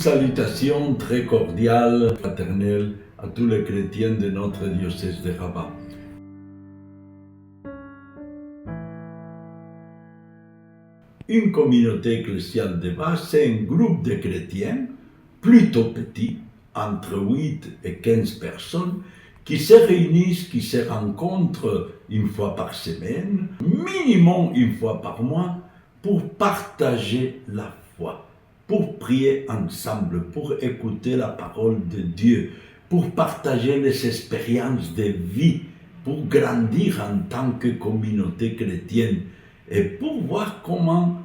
Salutations très cordiales, fraternelles à tous les chrétiens de notre diocèse de Rabat. Une communauté ecclésiale de base, c'est un groupe de chrétiens plutôt petit, entre 8 et 15 personnes, qui se réunissent, qui se rencontrent une fois par semaine, minimum une fois par mois, pour partager la foi, pour prier ensemble, pour écouter la parole de Dieu, pour partager les expériences de vie, pour grandir en tant que communauté chrétienne et pour voir comment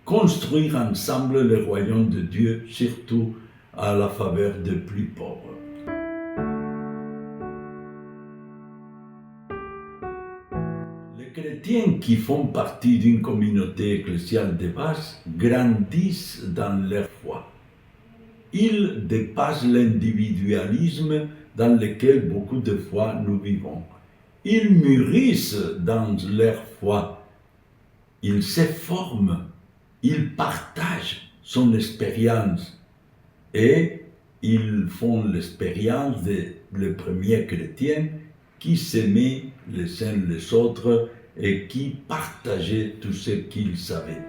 construire ensemble le royaume de Dieu, surtout à la faveur des plus pauvres. Les chrétiens qui font partie d'une communauté ecclésiale de base grandissent dans leur foi. Ils dépassent l'individualisme dans lequel beaucoup de fois nous vivons. Ils mûrissent dans leur foi. Ils se forment. Ils partagent son expérience. Et ils font l'expérience des premiers chrétiens qui s'aimaient les uns les autres et qui partageaient tout ce qu'ils savaient.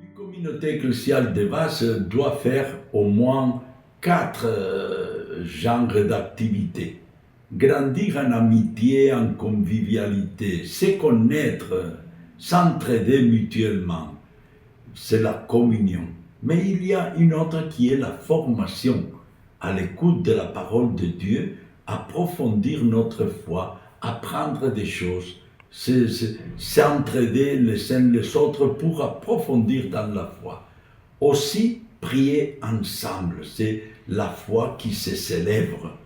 Une communauté ecclésiale de base doit faire au moins 4 genres d'activités. Grandir en amitié, en convivialité, se connaître, s'entraider mutuellement, c'est la communion. Mais il y a une autre qui est la formation, à l'écoute de la parole de Dieu, approfondir notre foi, apprendre des choses, s'entraider les uns les autres pour approfondir dans la foi. Aussi, prier ensemble, c'est la foi qui se célèbre.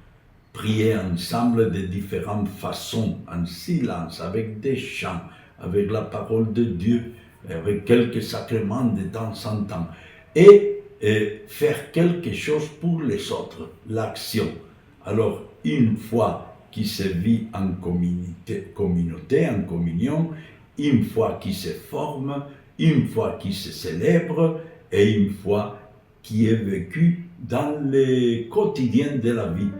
Prier ensemble de différentes façons, en silence, avec des chants, avec la parole de Dieu, avec quelques sacrements de temps en temps. Et faire quelque chose pour les autres, l'action. Alors, une foi qui se vit en communauté, en communion, une foi qui se forme, une foi qui se célèbre et une foi qui est vécue dans le quotidien de la vie.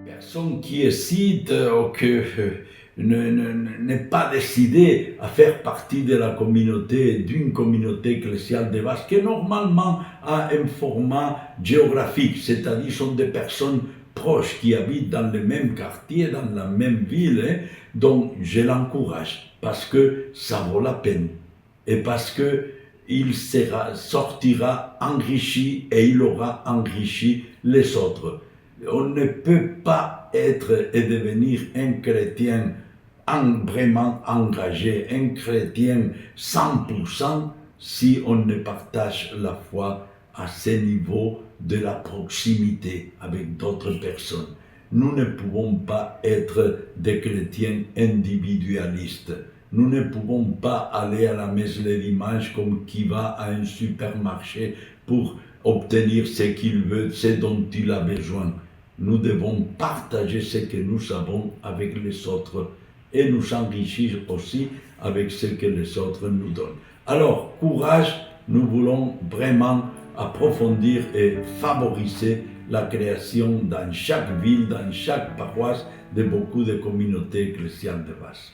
Personne qui hésite ou que n'est pas décidé à faire partie de la communauté, d'une communauté ecclésiale de base, qui normalement a un format géographique, c'est-à-dire sont des personnes proches qui habitent dans le même quartier, dans la même ville, donc je l'encourage parce que ça vaut la peine et parce que il sortira enrichi et il aura enrichi les autres. On ne peut pas être et devenir un chrétien vraiment engagé, un chrétien 100% si on ne partage la foi à ce niveau de la proximité avec d'autres personnes. Nous ne pouvons pas être des chrétiens individualistes. Nous ne pouvons pas aller à la messe le dimanche comme qui va à un supermarché pour obtenir ce qu'il veut, ce dont il a besoin. Nous devons partager ce que nous avons avec les autres et nous enrichir aussi avec ce que les autres nous donnent. Alors, courage, nous voulons vraiment approfondir et favoriser la création dans chaque ville, dans chaque paroisse, de beaucoup de communautés ecclésiales de base.